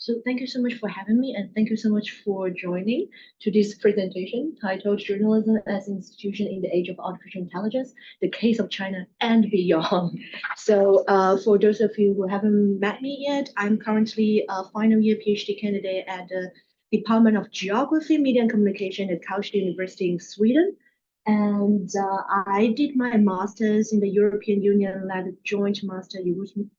So thank you so much for having me, and thank you so much for joining to this presentation titled Journalism as an Institution in the Age of Artificial Intelligence, the Case of China and Beyond. So for those of you who haven't met me yet, I'm currently a final year PhD candidate at the Department of Geography, Media and Communication at Karlstad University in Sweden. And I did my master's in the European Union-led joint master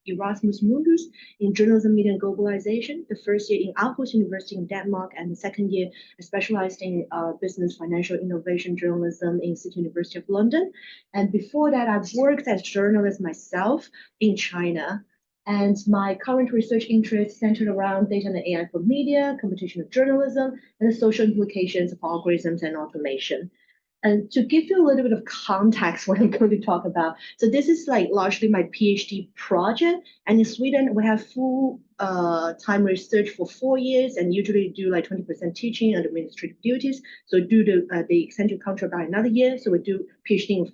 Erasmus Mundus in journalism, media, and globalization. The first year in Aarhus University in Denmark, and the second year I specialized in business, financial, innovation journalism in City University of London. And before that, I've worked as a journalist myself in China. And my current research interest centered around data and AI for media, computational journalism, and the social implications of algorithms and automation. And to give you a little bit of context, what I'm going to talk about, so this is like largely my PhD project. And in Sweden, we have full time research for 4 years, and usually do like 20% teaching and administrative duties. So do the extension contract by another year. So we do PhD in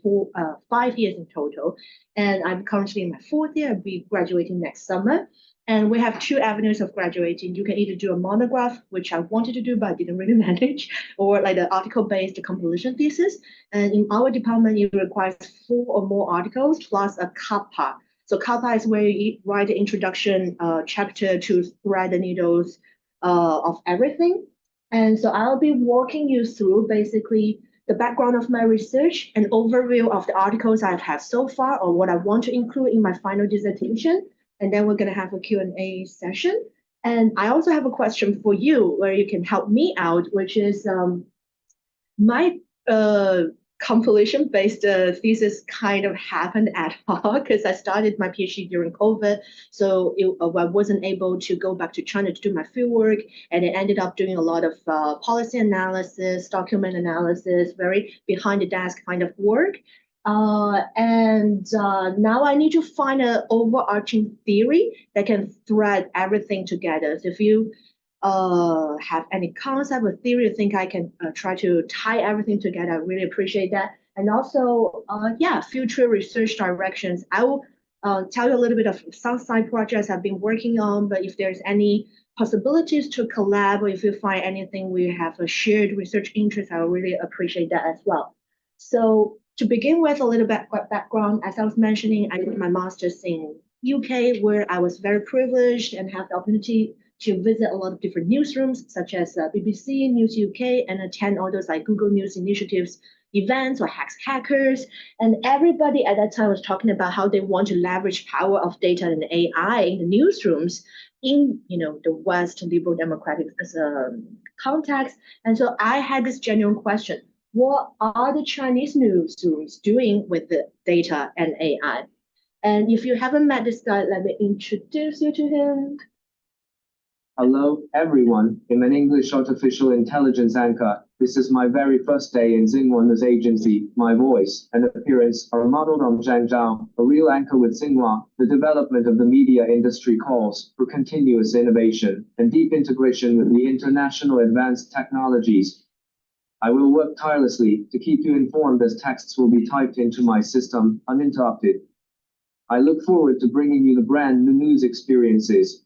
5 years in total. And I'm currently in my 4th year. I'll be graduating next summer. And we have 2 avenues of graduating. You can either do a monograph, which I wanted to do, but I didn't really manage, or like the article-based compilation thesis. And in our department, it requires 4 or more articles plus a kappa. So kappa is where you write the introduction chapter to thread the needles of everything. And so I'll be walking you through basically the background of my research, an overview of the articles I've had so far, or what I want to include in my final dissertation. And then we're going to have a Q&A session. And I also have a question for you where you can help me out, which is my compilation-based thesis kind of happened ad hoc because I started my PhD during COVID. So I wasn't able to go back to China to do my fieldwork, and it ended up doing a lot of policy analysis, document analysis, very behind the desk kind of work. Now I need to find an overarching theory that can thread everything together. So if you have any concept or theory you think I can try to tie everything together, I really appreciate that. And also, future research directions. I will tell you a little bit of some side projects I've been working on, but if there's any possibilities to collab, or if you find anything we have a shared research interest, I will really appreciate that as well. So to begin with, a little bit background, as I was mentioning, I did my master's in UK, where I was very privileged and have the opportunity to visit a lot of different newsrooms, such as BBC, News UK, and attend all those like Google News Initiatives events or Hacks Hackers. And everybody at that time was talking about how they want to leverage power of data and AI in the newsrooms in the West liberal democratic context. And so I had this genuine question: what are the Chinese newsrooms doing with the data and AI? And if you haven't met this guy, let me introduce you to him. Hello, everyone. I'm an English artificial intelligence anchor. This is my very first day in Xinhua's agency. My voice and appearance are modeled on Zhang Zhao, a real anchor with Xinhua. The development of the media industry calls for continuous innovation and deep integration with the international advanced technologies. I will work tirelessly to keep you informed as texts will be typed into my system uninterrupted. I look forward to bringing you the brand new news experiences.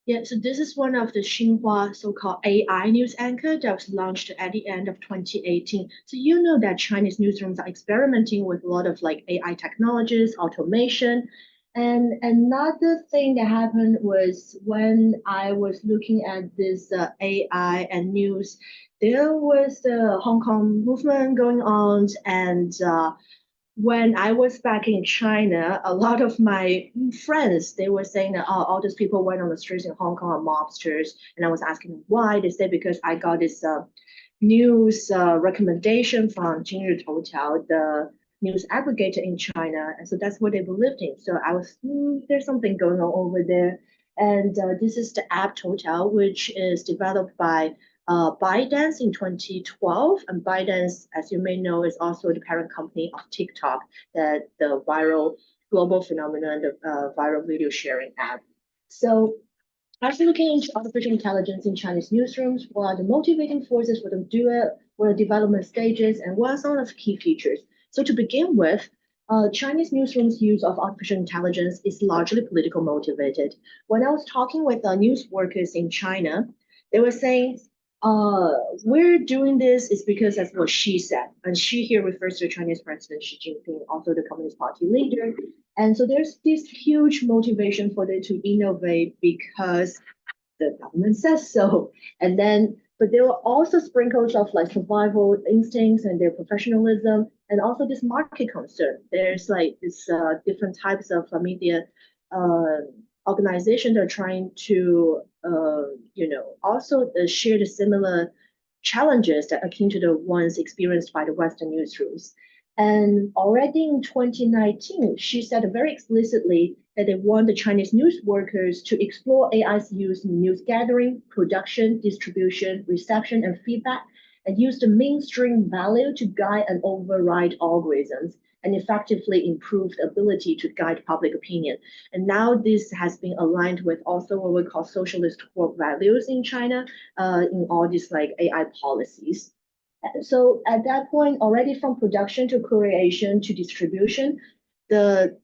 Yeah, so this is one of the Xinhua so-called AI news anchor that was launched at the end of 2018. So you know that Chinese newsrooms are experimenting with a lot of like AI technologies, automation. And another thing that happened was when I was looking at this AI and news, there was the Hong Kong movement going on, and when I was back in China, a lot of my friends, they were saying that all these people went on the streets in Hong Kong are mobsters. And I was asking why. They said because I got this news recommendation from 今日头条, the news aggregator in China. And so that's what they believed in. So I was, there's something going on over there. And this is the app Total, which is developed by ByteDance in 2012, and ByteDance, as you may know, is also the parent company of TikTok, that the viral global phenomenon, the viral video sharing app. So after looking into artificial intelligence in Chinese newsrooms, what are the motivating forces for them to do it, what are the development stages, and what are some of the key features? So to begin with, Chinese newsrooms' use of artificial intelligence is largely political motivated. When I was talking with news workers in China, they were saying, uh, we're doing this is because that's what she said. And she here refers to Chinese President Xi Jinping, also the Communist Party leader. And so there's this huge motivation for them to innovate because the government says so. And then, but there were also sprinkles of like survival instincts and their professionalism, and also this market concern. There's like this different types of media uh, organization that are trying to, also share the similar challenges that are akin to the ones experienced by the Western newsrooms. And already in 2019, she said very explicitly that they want the Chinese news workers to explore AI's use in news gathering, production, distribution, reception, and feedback, and use the mainstream value to guide and override algorithms and effectively improve the ability to guide public opinion. And now this has been aligned with also what we call socialist core values in China, in all these like AI policies. So at that point, already from production to creation to distribution, the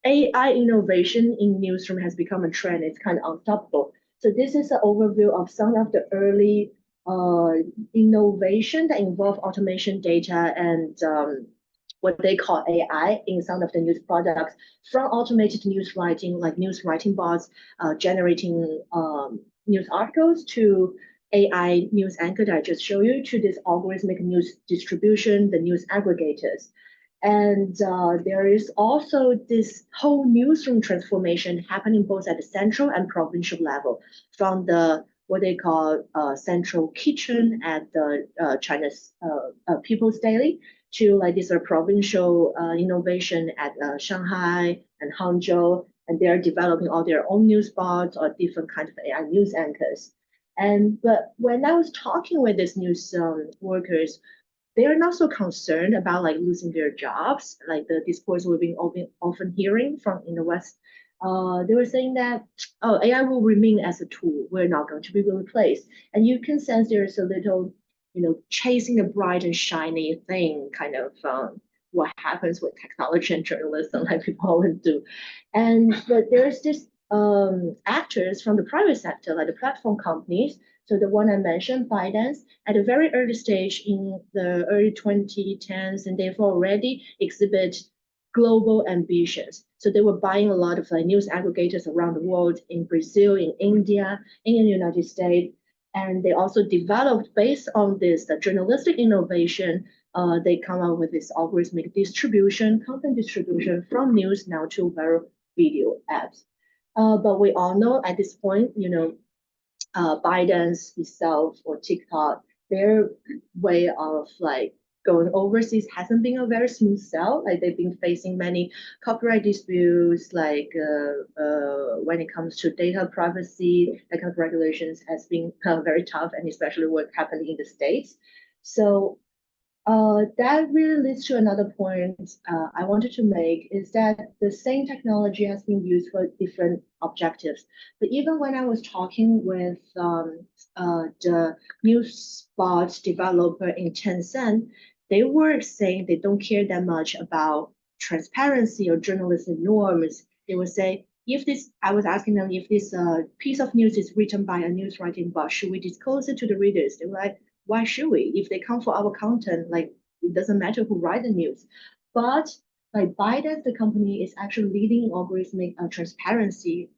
AI innovation in newsroom has become a trend. It's kind of unstoppable. So this is an overview of some of the early uh, innovation that involve automation data and what they call AI in some of the news products, from automated news writing, like news writing bots generating news articles, to AI news anchor that I just showed you, to this algorithmic news distribution, the news aggregators. And there is also this whole newsroom transformation happening both at the central and provincial level, from the what they call central kitchen at the China's People's Daily, to like this provincial innovation at Shanghai and Hangzhou, and they're developing all their own news bots or different kinds of AI news anchors. And but when I was talking with these news workers, they are not so concerned about like losing their jobs, like the discourse we've been often hearing from in the West. They were saying that, oh, AI will remain as a tool. We're not going to be replaced. And you can sense there's a little, chasing the bright and shiny thing kind of what happens with technology and journalism, like people always do. And but there's this actors from the private sector, like the platform companies. So the one I mentioned, Binance, at a very early stage in the early 2010s, and they've already exhibit global ambitions. So they were buying a lot of like news aggregators around the world, in Brazil, in India, in the United States. And they also developed, based on this the journalistic innovation, they come up with this algorithmic distribution, content distribution from news now to viral video apps. But we all know at this point, Biden's itself or TikTok, their way of like going overseas hasn't been a very smooth sell. Like they've been facing many copyright disputes, like when it comes to data privacy, that kind of regulations has been very tough, and especially what happened in the States. So that really leads to another point I wanted to make, is that the same technology has been used for different objectives. But even when I was talking with the news bot developer in Tencent, they were saying they don't care that much about transparency or journalism norms. They would say, if this, I was asking them if this piece of news is written by a news writing bot, should we disclose it to the readers? They were like, why should we? If they come for our content, like it doesn't matter who write the news. But like Biden, the company is actually leading algorithmic transparency.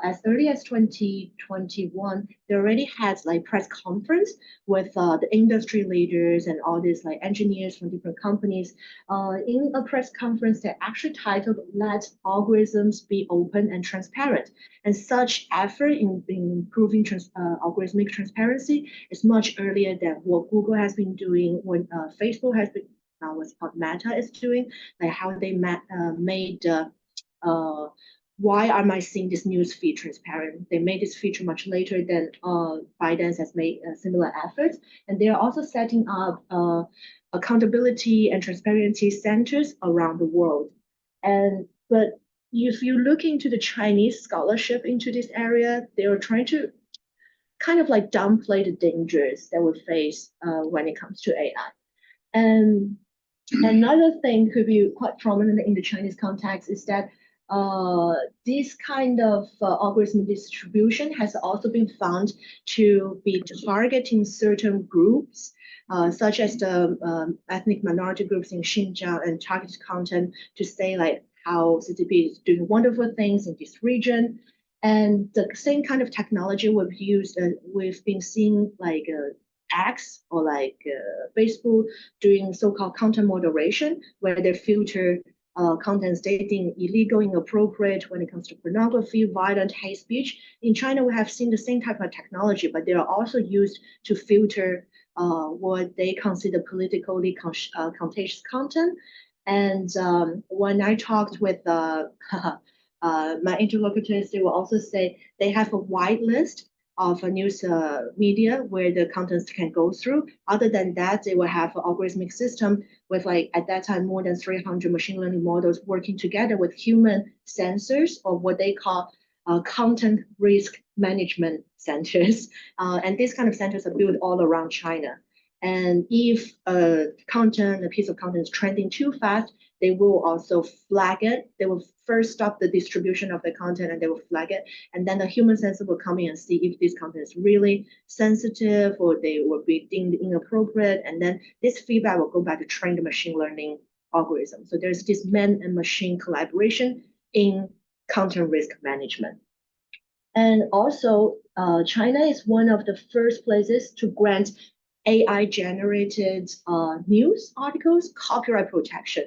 As early as 2021, they already had like press conference with the industry leaders and all these like engineers from different companies. In a press conference that actually titled "Let Algorithms Be Open and Transparent." And such effort in improving algorithmic transparency is much earlier than what Google has been doing, when Facebook has been, what's called Meta is doing, like how they made uh, why am I seeing this news feed transparent? They made this feature much later than Biden has made similar efforts. And they are also setting up accountability and transparency centers around the world. And but if you look into the Chinese scholarship into this area, they are trying to kind of like downplay the dangers that we face when it comes to AI. And Another thing could be quite prominent in the Chinese context is that this kind of algorithm distribution has also been found to be targeting certain groups, such as the ethnic minority groups in Xinjiang, and targeted content to say like how CCP is doing wonderful things in this region. And the same kind of technology we've been seeing like X or like Facebook doing so-called content moderation, where they filter content stating illegal, inappropriate when it comes to pornography, violent hate speech. In China, we have seen the same type of technology, but they are also used to filter what they consider politically contagious content. And when I talked with my interlocutors, they will also say they have a wide list of a news media where the contents can go through. Other than that, they will have an algorithmic system with like at that time more than 300 machine learning models working together with human sensors, or what they call content risk management centers. And these kind of centers are built all around China. And if a piece of content is trending too fast, they will also flag it. They will first stop the distribution of the content and they will flag it. And then the human sensor will come in and see if this content is really sensitive or they will be deemed inappropriate. And then this feedback will go back to train the machine learning algorithm. So there's this man and machine collaboration in content risk management. And also, China is one of the first places to grant AI generated news articles copyright protection.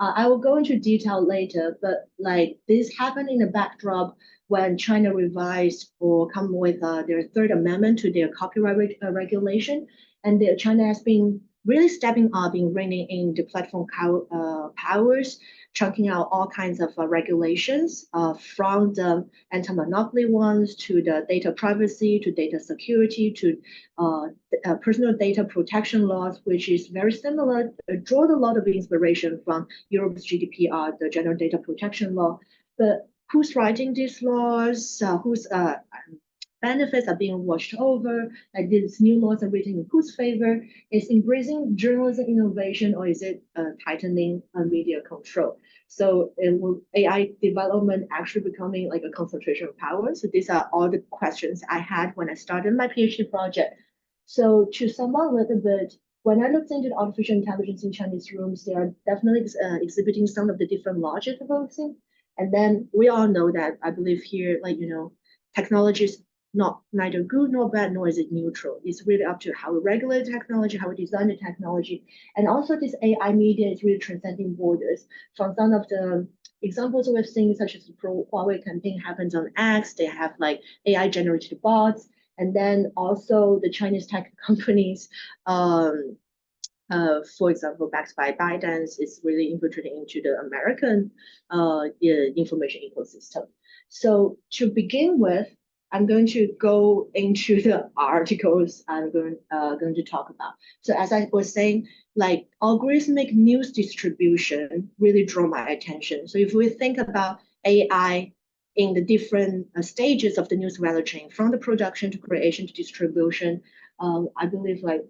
I will go into detail later, but like this happened in the backdrop when China revised or come with their third amendment to their copyright regulation. And China has been really stepping up in reining in the platform powers, chunking out all kinds of regulations from the anti-monopoly ones to the data privacy, to data security, to personal data protection laws, which is very similar, drawn a lot of inspiration from Europe's GDPR, the General Data Protection Law. But who's writing these laws? Whose benefits are being watched over? Like these new laws are written in whose favor? Is embracing journalism innovation, or is it tightening media control? So will AI development actually becoming like a concentration of power? So these are all the questions I had when I started my PhD project. So to sum up a little bit, when I looked into artificial intelligence in Chinese rooms, they are definitely exhibiting some of the different logic of everything. And then we all know that I believe here, like, technology is not neither good nor bad, nor is it neutral. It's really up to how we regulate technology, how we design the technology. And also this AI media is really transcending borders. From some of the examples we've seen, such as the pro-Huawei campaign happens on X, they have like AI generated bots. And then also the Chinese tech companies, for example, backed by ByteDance, is really infiltrating into the American information ecosystem. So to begin with, I'm going to go into the articles I'm going to talk about. So as I was saying, like algorithmic news distribution really drew my attention. So if we think about AI in the different stages of the news value chain, from the production to creation to distribution, I believe like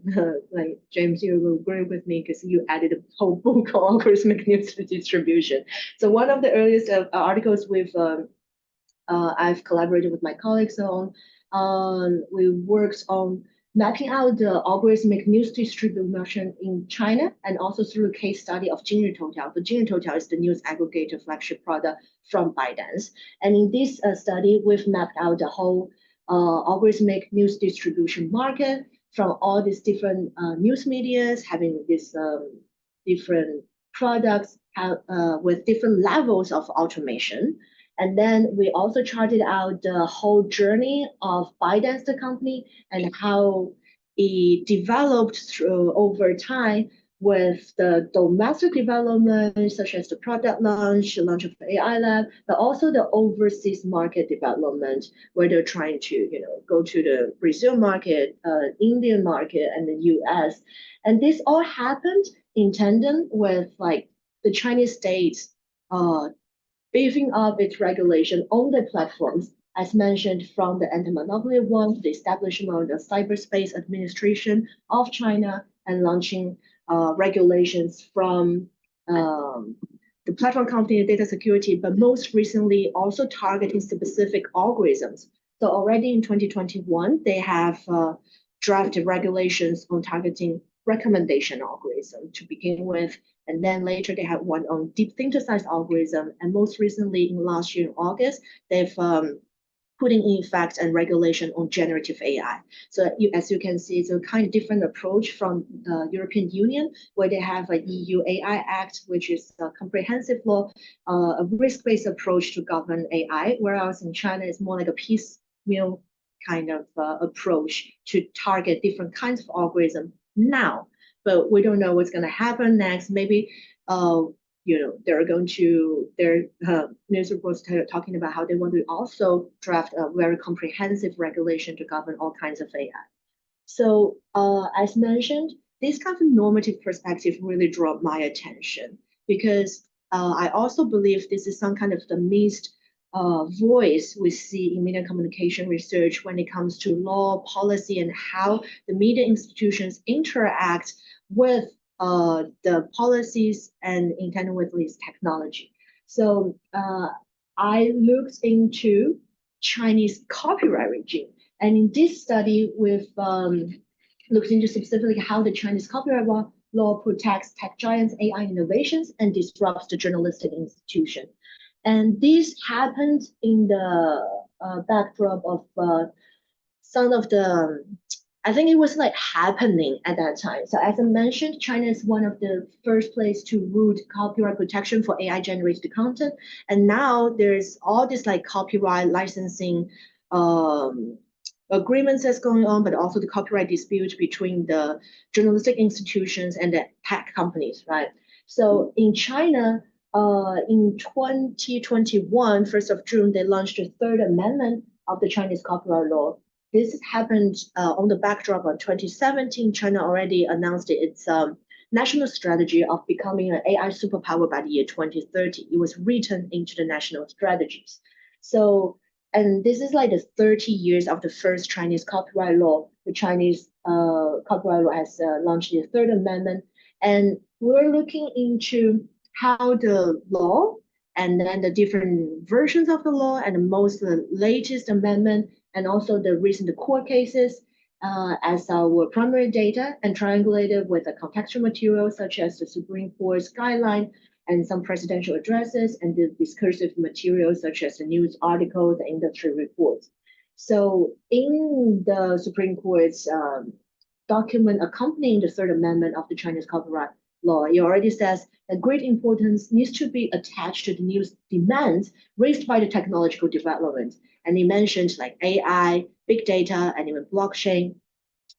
James, you will agree with me because you added a whole book on algorithmic news distribution. So one of the earliest articles I've collaborated with my colleagues on, we worked on mapping out the algorithmic news distribution in China, and also through a case study of Toutiao. The Toutiao is the news aggregator flagship product from ByteDance. And in this study, we've mapped out the whole algorithmic news distribution market from all these different news medias having these different products with different levels of automation. And then we also charted out the whole journey of ByteDance, the company, and how it developed through over time with the domestic development, such as the product launch, the launch of the AI lab, but also the overseas market development, where they're trying to, go to the Brazil market, Indian market, and the US. And this all happened in tandem with like the Chinese states beefing up its regulation on the platforms, as mentioned, from the anti-monopoly one to the establishment of the Cyberspace Administration of China, and launching regulations from the platform company and data security, but most recently also targeting specific algorithms. So already in 2021, they have drafted regulations on targeting recommendation algorithm to begin with. And then later they had one on deep synthesized algorithm. And most recently in last year in August, they've putting in effect and regulation on generative AI. So as you can see, it's a kind of different approach from the European Union, where they have a EU AI Act, which is a comprehensive law, a risk-based approach to govern AI, whereas in China, it's more like a piecemeal kind of approach to target different kinds of algorithm now. But we don't know what's going to happen next. Maybe they're going to, their news reports talking about how they want to also draft a very comprehensive regulation to govern all kinds of AI. So as mentioned, this kind of normative perspective really drew my attention because I also believe this is some kind of the missed voice we see in media communication research when it comes to law, policy, and how the media institutions interact with the policies and in tandem with this technology. So I looked into Chinese copyright regime. And in this study, we've looked into specifically how the Chinese copyright law protects tech giants' AI innovations and disrupts the journalistic institution. And this happened in the backdrop of some of the I think it was like happening at that time. So as I mentioned, China is one of the first place to root copyright protection for AI generated content. And now there's all this like copyright licensing agreements that's going on, but also the copyright dispute between the journalistic institutions and the tech companies, right? So in China, in 2021, 1st of June, they launched the third amendment of the Chinese copyright law. This happened on the backdrop of 2017. China already announced its national strategy of becoming an AI superpower by the year 2030. It was written into the national strategies. So, and this is like the 30 years of the first Chinese copyright law. The Chinese copyright law has launched the third amendment. And we're looking into how the law and then the different versions of the law and the most latest amendment and also the recent court cases as our primary data and triangulated with the contextual material such as the Supreme Court's guideline and some presidential addresses and the discursive materials such as the news articles and industry reports. So in the Supreme Court's document accompanying the third amendment of the Chinese copyright law, it already says that great importance needs to be attached to the new demands raised by the technological development. And he mentioned like AI, big data, and even blockchain.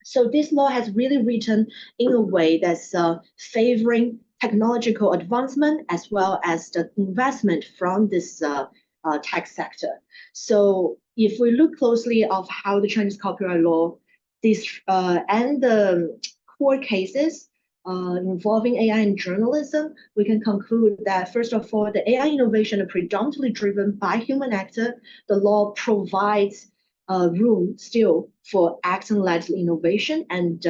So this law has really written in a way that's favoring technological advancement as well as the investment from this tech sector. So if we look closely of how the Chinese copyright law, this and the court cases involving AI and journalism, we can conclude that, first of all, the AI innovation are predominantly driven by human actor. The law provides room still for action-led innovation and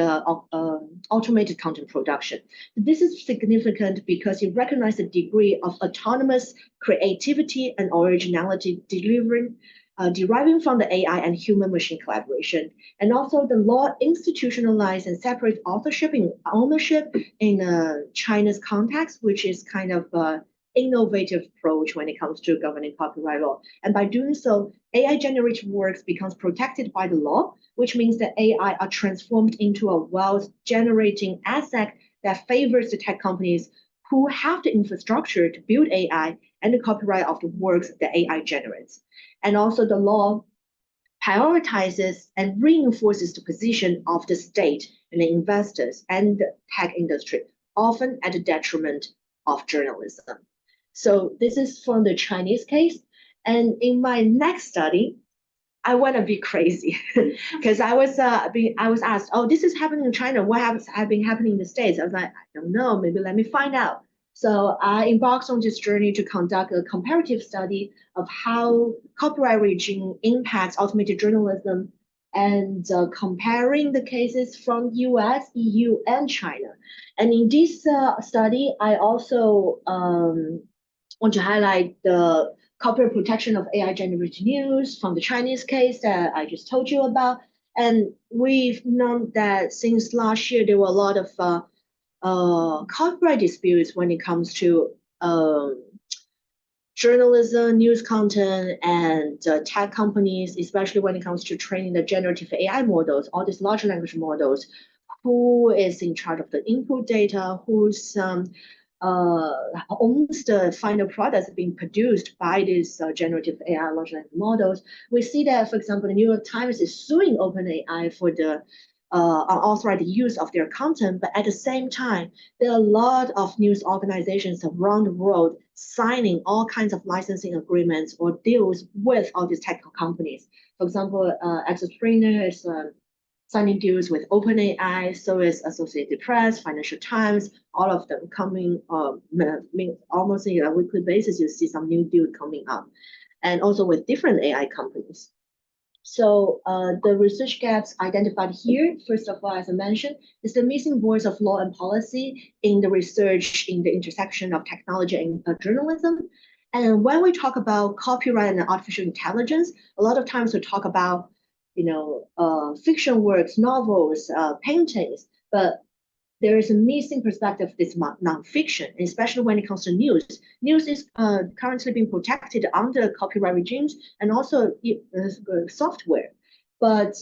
automated content production. This is significant because it recognizes the degree of autonomous creativity and originality deriving from the AI and human-machine collaboration. And also the law institutionalized and separates authorship and ownership in China's context, which is kind of an innovative approach when it comes to governing copyright law. And by doing so, AI-generated works becomes protected by the law, which means that AI are transformed into a wealth-generating asset that favors the tech companies who have the infrastructure to build AI and the copyright of the works that AI generates. And also the law prioritizes and reinforces the position of the state and the investors and the tech industry, often at the detriment of journalism. So this is from the Chinese case. And in my next study, I went a bit crazy because I was asked, oh, this is happening in China. What has been happening in the States? I was like, I don't know, maybe let me find out. So I embarked on this journey to conduct a comparative study of how copyright regime impacts automated journalism and comparing the cases from US, EU, and China. And in this study, I also want to highlight the copyright protection of AI-generated news from the Chinese case that I just told you about. And we've known that since last year, there were a lot of copyright disputes when it comes to journalism, news content, and tech companies, especially when it comes to training the generative AI models, all these large language models. Who is in charge of the input data? Who's owns the final products being produced by these generative AI large language models? We see that, for example, the New York Times is suing OpenAI for the unauthorized use of their content, but at the same time, there are a lot of news organizations around the world signing all kinds of licensing agreements or deals with all these tech companies. For example, Axel Springer is signing deals with OpenAI, so is Associated Press, Financial Times, all of them coming almost on a weekly basis. You see some new deals coming up, and also with different AI companies. So the research gaps identified here, first of all, as I mentioned, is the missing voice of law and policy in the research in the intersection of technology and journalism. And when we talk about copyright and artificial intelligence, a lot of times we talk about, fiction works, novels, paintings, but there is a missing perspective of this nonfiction, especially when it comes to news. News is currently being protected under copyright regimes and also software. But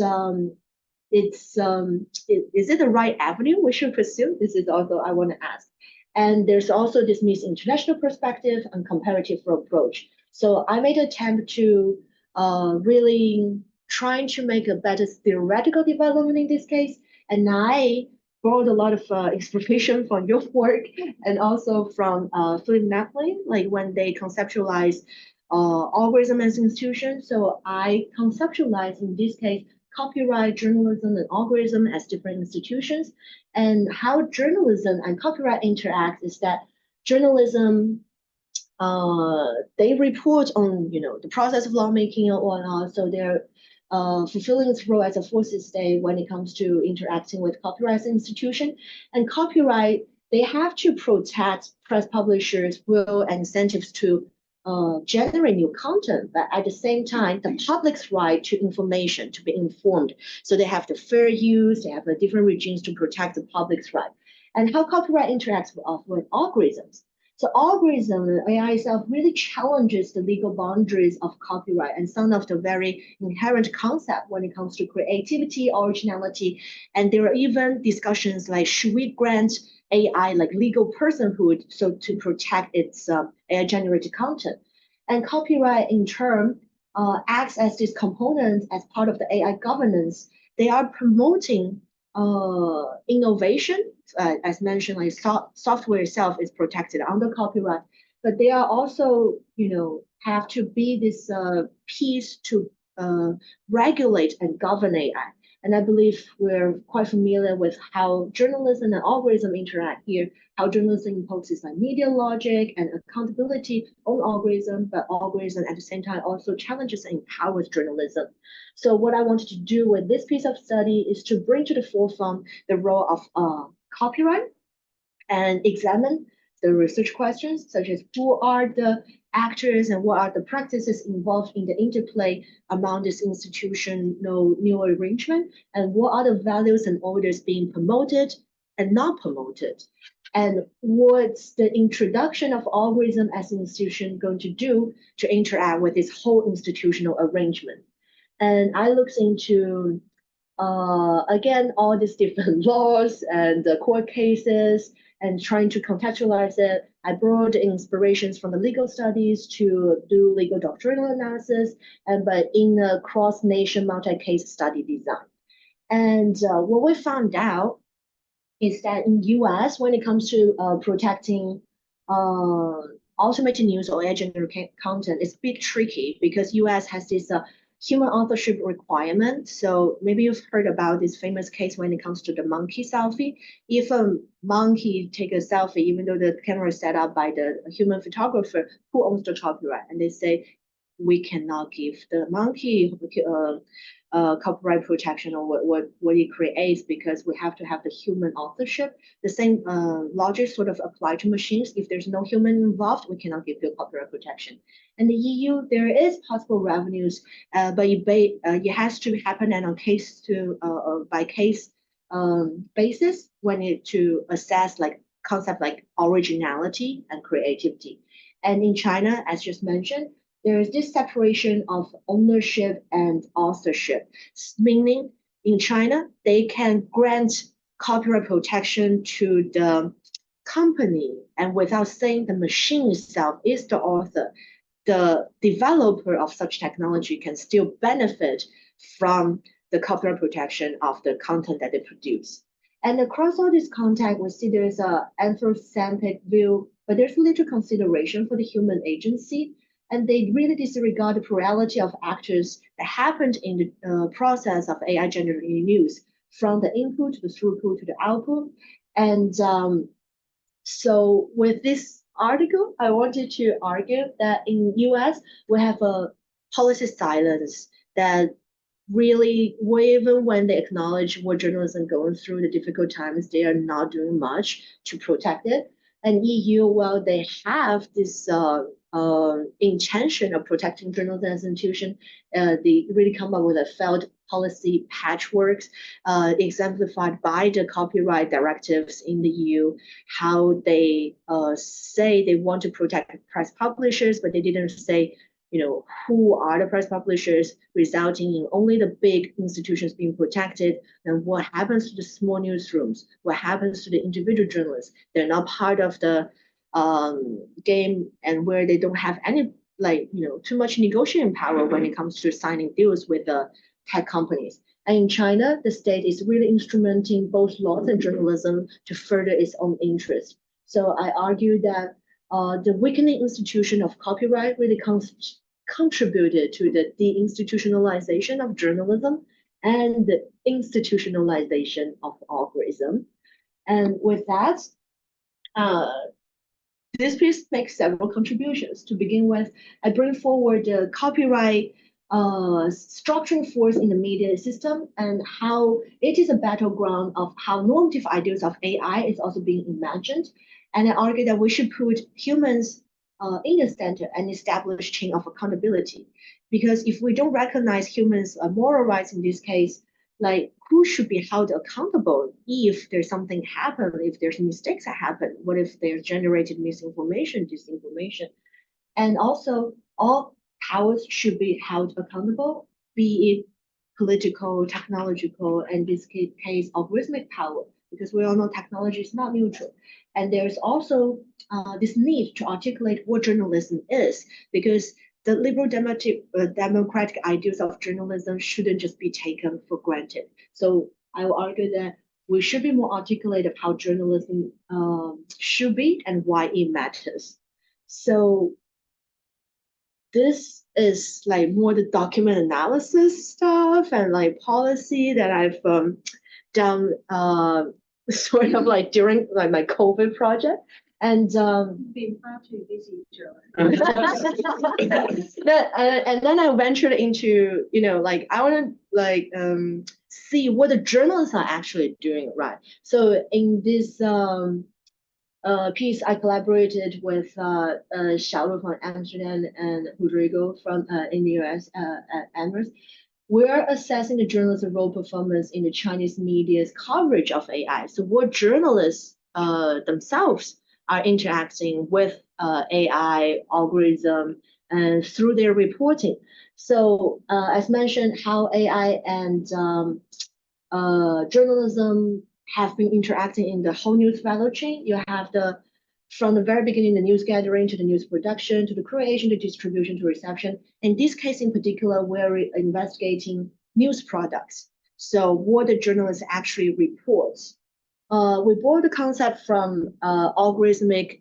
is it the right avenue we should pursue? This is also I want to ask. And there's also this missing international perspective and comparative approach. So I made an attempt to really trying to make a better theoretical development in this case. And I borrowed a lot of inspiration from your work and also from Philip Napoli, like when they conceptualize algorithm as institution. So I conceptualize in this case copyright, journalism, and algorithm as different institutions. And how journalism and copyright interact is that journalism they report on the process of lawmaking and whatnot. So they're fulfilling its role as a fourth state when it comes to interacting with copyright institution. And copyright, they have to protect press publishers' will and incentives to generate new content, but at the same time, the public's right to information, to be informed. So they have the fair use, they have the different regimes to protect the public's right. And how copyright interacts with algorithms. So algorithm, AI itself really challenges the legal boundaries of copyright and some of the very inherent concept when it comes to creativity, originality. And there are even discussions like, should we grant AI like legal personhood so to protect its AI-generated content? And copyright in turn acts as this component as part of the AI governance. They are promoting innovation, as mentioned, like software itself is protected under copyright, but they are also, have to be this piece to regulate and govern AI. And I believe we're quite familiar with how journalism and algorithm interact here, how journalism imposes like media logic and accountability on algorithm, but algorithm at the same time also challenges and empowers journalism. So what I wanted to do with this piece of study is to bring to the forefront the role of copyright and examine the research questions, such as who are the actors and what are the practices involved in the interplay among this institutional new arrangement, and what are the values and orders being promoted and not promoted. And what's the introduction of algorithm as an institution going to do to interact with this whole institutional arrangement? And I looked into, again, all these different laws and court cases and trying to contextualize it. I brought inspirations from the legal studies to do legal doctrinal analysis, but in a cross-nation multi-case study design. And what we found out is that in US, when it comes to protecting automated news or AI-generated content, it's a bit tricky because US has this human authorship requirement. So maybe you've heard about this famous case when it comes to the monkey selfie. If a monkey take a selfie, even though the camera is set up by the human photographer, who owns the copyright? And they say we cannot give the monkey copyright protection or what it creates, because we have to have the human authorship. The same logic sort of apply to machines. If there's no human involved, we cannot give you copyright protection. In the EU, there is possible revenues, but it has to happen on case by case basis when it to assess like concept like originality and creativity. And in China, as just mentioned, there is this separation of ownership and authorship, meaning in China, they can grant copyright protection to the company, and without saying the machine itself is the author, the developer of such technology can still benefit from the copyright protection of the content that they produce. And across all this content, we see there's an anthropocentric view, but there's little consideration for the human agency. And they really disregard the plurality of actors that happened in the process of AI generated news, from the input to the throughput to the output. And so with this article, I wanted to argue that in US, we have a policy silence that really, even when they acknowledge what journalism going through the difficult times, they are not doing much to protect it. And EU, well, they have this intention of protecting journalism as an institution. They really come up with a failed policy patchworks, exemplified by the copyright directives in the EU, how they say they want to protect press publishers, but they didn't say, who are the press publishers, resulting in only the big institutions being protected. And what happens to the small newsrooms? What happens to the individual journalists? They're not part of the game, and where they don't have any, too much negotiating power when it comes to signing deals with the tech companies. And in China, the state is really instrumenting both laws and journalism to further its own interest. So I argue that the weakening institution of copyright really contributed to the deinstitutionalization of journalism and the institutionalization of algorithm. And with that, this piece makes several contributions. To begin with, I bring forward the copyright structuring force in the media system and how it is a battleground of how normative ideas of AI is also being imagined. And I argue that we should put humans in the center and establish chain of accountability. Because if we don't recognize humans' moral rights in this case, like who should be held accountable if there's something happen, if there's mistakes that happen, what if there's generated misinformation, disinformation? And also all powers should be held accountable, be it political, technological, and this case algorithmic power, because we all know technology is not neutral. And there's also this need to articulate what journalism is, because the liberal democratic ideals of journalism shouldn't just be taken for granted. So I will argue that we should be more articulate of how journalism should be and why it matters. So this is like more the document analysis stuff and like policy that I've done sort of like during like my COVID project. And being far too busy, and then I ventured into, like I want to like see what the journalists are actually doing, right? So in this piece, I collaborated with Xiaolu from Amsterdam and Rodrigo from in the US at Amherst. We're assessing the journalism role performance in the Chinese media's coverage of AI. So what journalists themselves are interacting with AI algorithm and through their reporting. So as mentioned, how AI and journalism have been interacting in the whole news value chain. You have from the very beginning, the news gathering to the news production, to the creation, to distribution, to reception. In this case in particular, we're investigating news products. So what the journalist actually reports. We borrowed the concept from algorithmic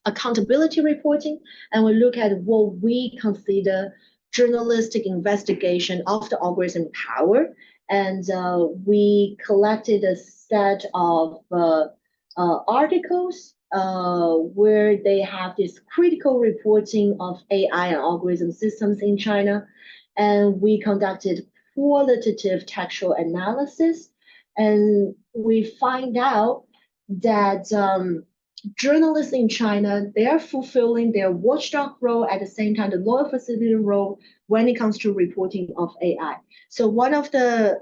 accountability reporting, and we look at what we consider journalistic investigation of the algorithm power. And we collected a set of articles where they have this critical reporting of AI and algorithm systems in China. And we conducted qualitative textual analysis, and we find out that journalists in China, they are fulfilling their watchdog role at the same time, the loyal facilitator role when it comes to reporting of AI. So one of the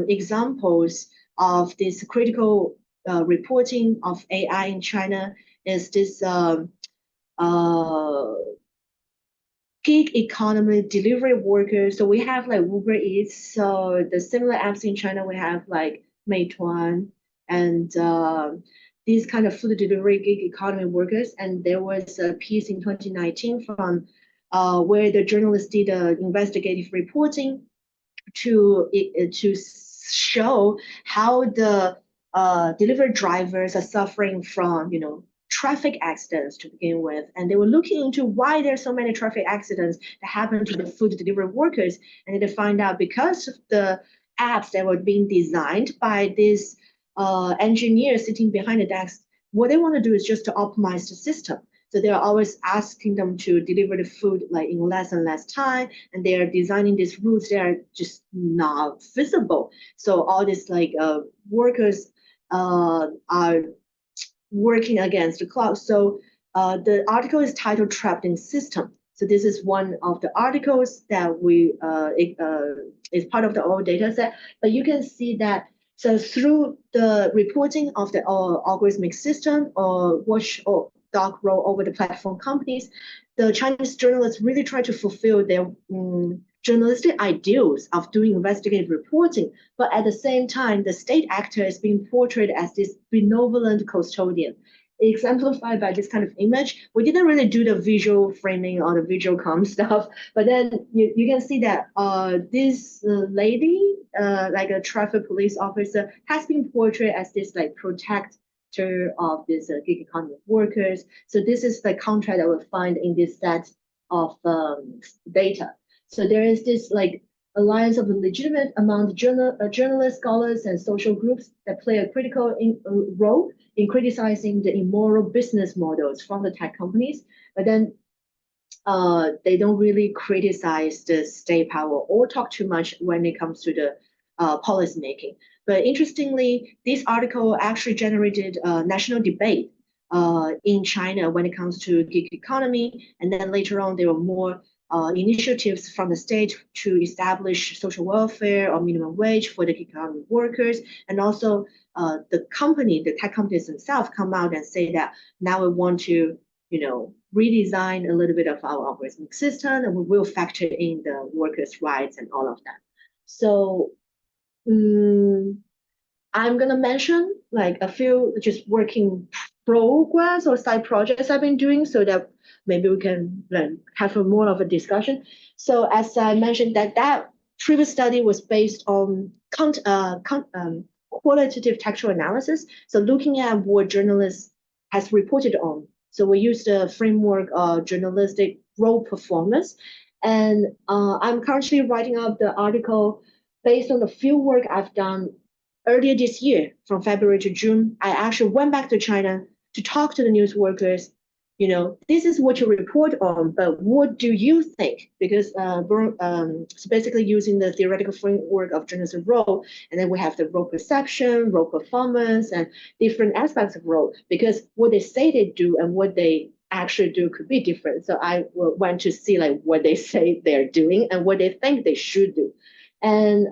examples of this critical reporting of AI in China is this gig economy delivery workers. So we have like Uber Eats. So the similar apps in China, we have like Meituan and these kind of food delivery gig economy workers. And there was a piece in 2019 from where the journalists did investigative reporting to show how the delivery drivers are suffering from, traffic accidents to begin with, and they were looking into why there's so many traffic accidents that happen to the food delivery workers, and they find out because of the apps that were being designed by these engineers sitting behind the desk. What they want to do is just to optimize the system. So they're always asking them to deliver the food like in less and less time, and they're designing these routes that are just not visible. So all these like workers are working against the clock. So the article is titled "Trapped in System." So this is one of the articles that we is part of the old data set. But you can see that so through the reporting of the algorithmic system or watchdog role over the platform companies, the Chinese journalists really try to fulfill their journalistic ideals of doing investigative reporting, but at the same time, the state actor is being portrayed as this benevolent custodian, exemplified by this kind of image. We didn't really do the visual framing or the visual com stuff, but then you can see that this lady, like a traffic police officer, has been portrayed as this like protector of this gig economy workers. So this is the contract that we'll find in this set of data. So there is this like alliance of the legitimate among the journalists, scholars, and social groups that play a critical role in criticizing the immoral business models from the tech companies. But then they don't really criticize the state power or talk too much when it comes to the policy making. But interestingly, this article actually generated a national debate in China when it comes to gig economy. And then later on, there were more initiatives from the state to establish social welfare or minimum wage for the gig economy workers. And also the tech companies themselves come out and say that now we want to, redesign a little bit of our algorithmic system, and we will factor in the workers' rights and all of that. So I'm gonna mention like a few just working progress or side projects I've been doing so that maybe we can have more of a discussion. So as I mentioned, that previous study was based on qualitative textual analysis. So looking at what journalists has reported on. So we used the framework of journalistic role performance. And I'm currently writing up the article based on the field work I've done earlier this year, from February to June. I actually went back to China to talk to the news workers. This is what you report on, but what do you think? Because so basically using the theoretical framework of journalism role, and then we have the role perception, role performance, and different aspects of role, because what they say they do and what they actually do could be different. So I went to see like what they say they're doing and what they think they should do. And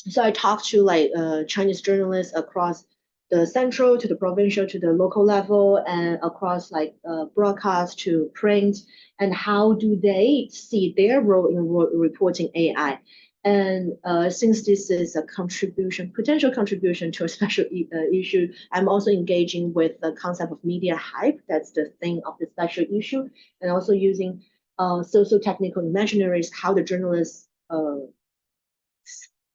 so I talked to like Chinese journalists across the central to the provincial to the local level and across like broadcast to print, and how do they see their role in reporting AI. And since this is a potential contribution to a special issue, I'm also engaging with the concept of media hype. That's the thing of the special issue, and also using socio-technical imaginaries, how the journalists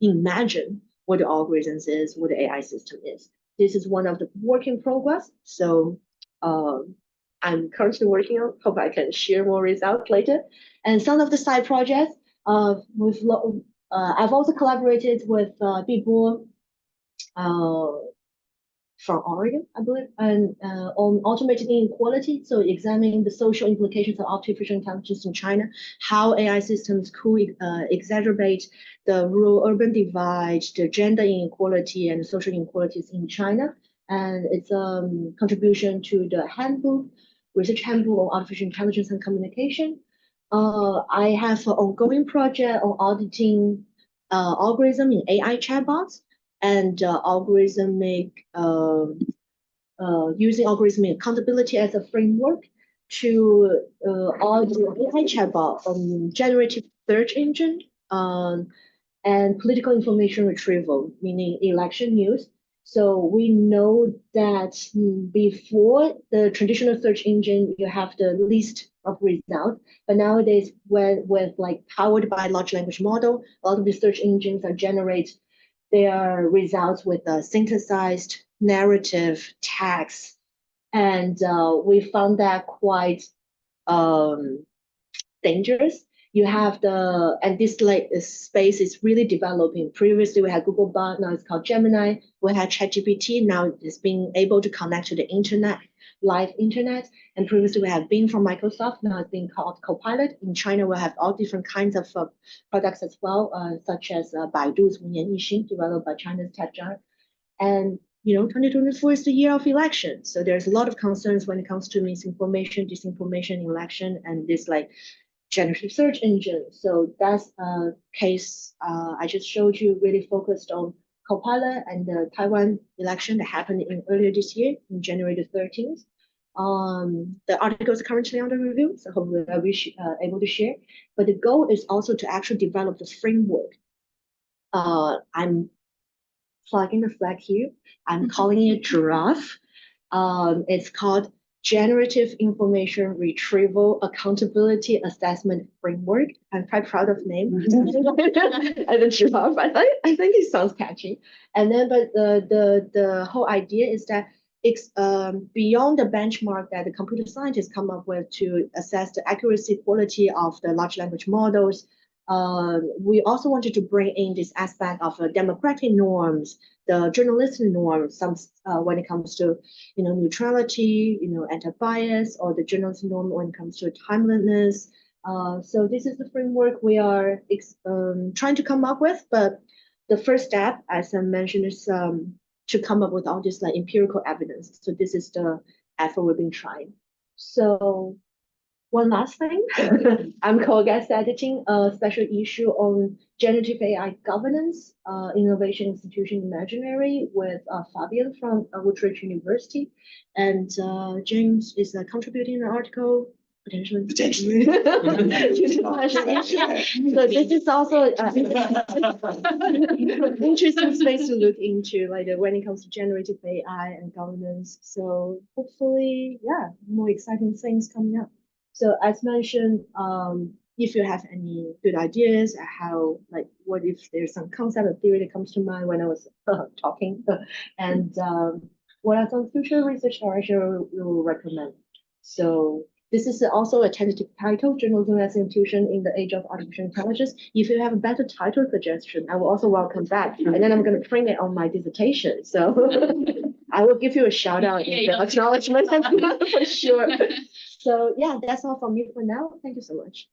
imagine what the algorithms is, what the AI system is. This is one of the work in progress. So I'm currently working on, hope I can share more results later. And some of the side projects, I've also collaborated with Bibo from Oregon, I believe, and on automated inequality. So examining the social implications of artificial intelligence in China, how AI systems could exacerbate the rural-urban divide, the gender inequality, and social inequalities in China. And it's a contribution to the handbook, research handbook on artificial intelligence and communication. I have an ongoing project on auditing algorithm in AI chatbots and algorithmic using algorithmic accountability as a framework to audit AI chatbot on generative search engine and political information retrieval, meaning election news. So we know that before the traditional search engine, you have the list of results. But nowadays, with like powered by large language model, a lot of the search engines are generate their results with a synthesized narrative text. And we found that quite dangerous. You have and this like space is really developing. Previously, we had Googlebot, now it's called Gemini. We had ChatGPT, now it's being able to connect to the internet, live internet. And previously, we had Bing from Microsoft, now it's being called Copilot. In China, we have all different kinds of products as well, such as Baidu's Wuyan Yixin, developed by China's tech giant. And 2024 is the year of election. So there's a lot of concerns when it comes to misinformation, disinformation, election, and this like generative search engine. So that's a case I just showed you, really focused on Copilot and the Taiwan election that happened in earlier this year, in January the 13th. The article is currently under review, so hopefully I'll be able to share. But the goal is also to actually develop the framework. I'm plugging the flag here. I'm calling it giraffe. It's called Generative Information Retrieval Accountability Assessment Framework. I'm quite proud of the name. And the giraffe, I think it sounds catchy. And then, but the whole idea is that it's beyond the benchmark that the computer scientists come up with to assess the accuracy quality of the large language models. We also wanted to bring in this aspect of democratic norms, the journalistic norms, some when it comes to neutrality, anti-bias, or the journalistic norm when it comes to timeliness. So this is the framework we are trying to come up with. But the first step, as I mentioned, is to come up with all this like empirical evidence. So this is the effort we've been trying. So one last thing, I'm co-guest editing a special issue on generative AI governance, innovation institution imaginary with Fabian from Woodbridge University. And James is contributing an article. Potentially. So this is also interesting space to look into, like when it comes to generative AI and governance. So hopefully, yeah, more exciting things coming up. So as mentioned, if you have any good ideas, what if there's some concept or theory that comes to mind when I was talking, and what are some future research direction we will recommend? So this is also a tentative title, Journalism as an Institution in the Age of Artificial Intelligence. If you have a better title suggestion, I will also welcome that. And then I'm going to print it on my dissertation. So I will give you a shout out in the acknowledgement for sure. So yeah, that's all from me for now. Thank you so much.